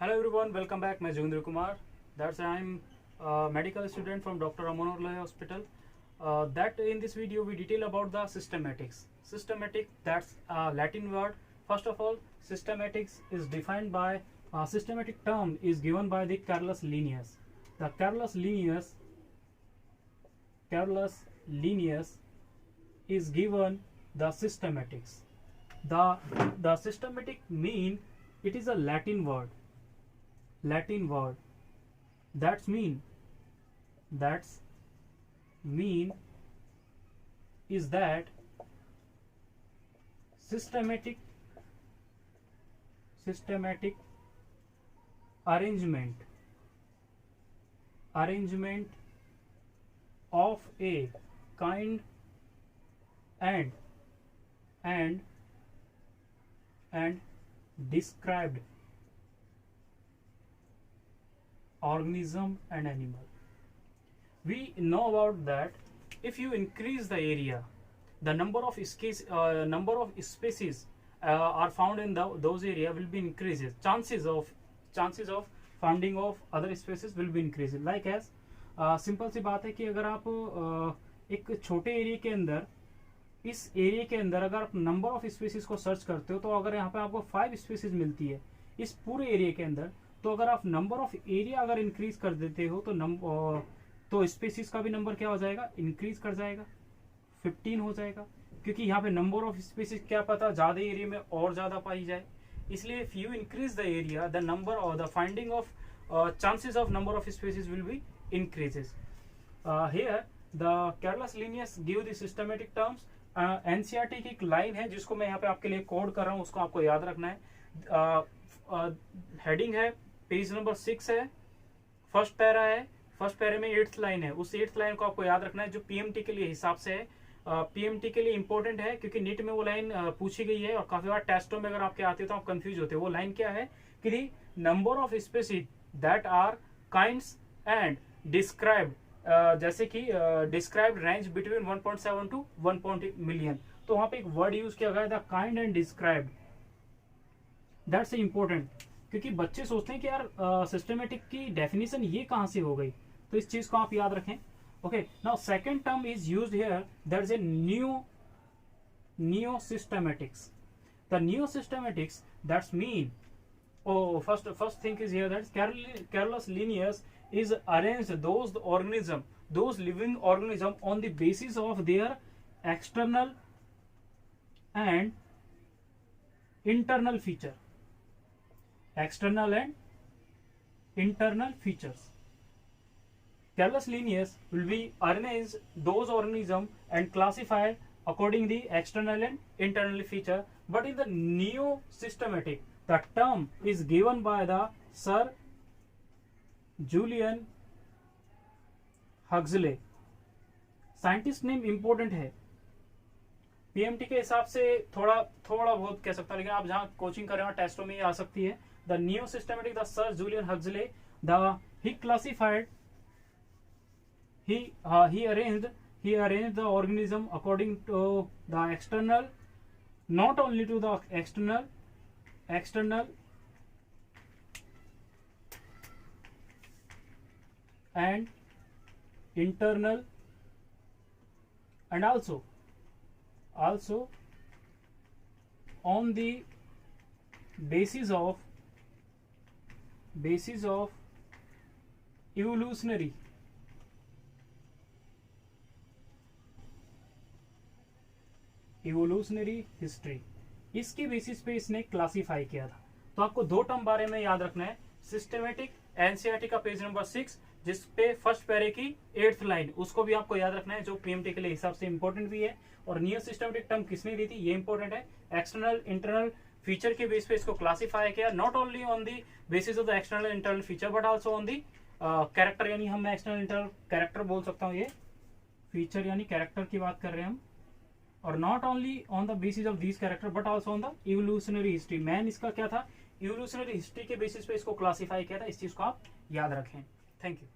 Hello everyone, welcome back. मैं Joginder Kumar. That's I'm a medical student from Dr. Raman Urlay Hospital. That in this video we detail about the systematics. Systematic, that's a Latin word. First of all, systematics is defined by systematic term is given by the Carolus Linnaeus. The Carolus Linnaeus is given the systematics. The systematic mean it is a Latin word. That's mean is that systematic arrangement of a kind and described organism and animal. We know about that if you increase the area, the number of species are found in those area will be increases. Chances of finding of other species will be increases. Like as simple सी बात है कि अगर आप एक छोटे area के अंदर इस एरिया के अंदर अगर आप नंबर ऑफ स्पीसीज को सर्च करते हो तो अगर यहाँ पे आपको 5 स्पीसीज मिलती है इस पूरे एरिया के अंदर, तो अगर आप नंबर ऑफ एरिया अगर इंक्रीज कर देते हो तो स्पीसीज का भी नंबर क्या हो जाएगा, इंक्रीज कर जाएगा, 15 हो जाएगा. क्योंकि यहाँ पे नंबर ऑफ स्पीसीज क्या पता ज्यादा एरिया में और ज्यादा पाई जाए. इसलिए if you increase the area the number और the finding of chances of number of species will be increases. Here the Carolus Linnaeus give the systematic terms. NCERT की एक लाइन है जिसको मैं यहाँ पे आपके लिए कोड कर रहा हूँ, उसको आपको याद रखना है. हेडिंग है, पेज नंबर 6 है, फर्स्ट पैरा है, फर्स्ट पैरे में 8th लाइन है. उस 8th लाइन को आपको याद रखना है जो पीएमटी के लिए हिसाब से है. पीएमटी के लिए इंपॉर्टेंट है क्योंकि नीट में वो लाइन पूछी गई है और काफी बार टेस्टों में अगर आपके आते हो तो आप कंफ्यूज होते हो. वो लाइन क्या है कि number of species that are kinds and described, जैसे कि described range between 1.7 to 1.8 million. तो वहां पे एक वर्ड यूज किया गया था, kind and described. That's important क्योंकि बच्चे सोचते हैं कि यार सिस्टमेटिक की डेफिनेशन ये कहां से हो गई, तो इस चीज को आप याद रखें. Okay, now second term is used here, that is a new systematics. The new systematics that's mean first thing is here that Carolus Linnaeus is arranged those living organism on the basis of their external and internal features. Carolus Linnaeus will be arranged those organism and classified according the external and internal feature. But in the neo systematic, the term is given by the Sir Julian Huxley. Scientist name important है, PMT के हिसाब से थोड़ा बहुत कह सकता हूं, लेकिन आप जहां कोचिंग कर रहे हो टेस्टों में ये आ सकती है. The new systematic, the sir Julian Huxley, he classified, he arranged the organism according to the external, not only to the external and internal, and also on the basis of evolutionary history. इसकी basis पे इसने classify किया था. तो आपको दो term बारे में याद रखना है. सिस्टमेटिक, एनसीईआरटी का पेज नंबर 6 जिसपे फर्स्ट पैरे की 8th लाइन, उसको भी आपको याद रखना है जो पीएमटी के लिए हिसाब से इंपॉर्टेंट भी है. और न्यू सिस्टमेटिक टर्म किसने दी थी ये इंपॉर्टेंट है. एक्सटर्नल इंटरनल फीचर के बेस पे इसको क्लासिफाई किया, not only on the basis of the external internal feature but also on the character. यानी हम एक्सटर्नल इंटरनल कैरेक्टर बोल सकता हूँ, ये फीचर यानी कैरेक्टर की बात कर रहे हैं हम. और not only on the basis of this character but also on the evolutionary history. Man इसका क्या था, इवोल्यूशनरी हिस्ट्री के बेसिस पे इसको क्लासिफाई किया था. इस चीज को आप याद रखें. Thank you.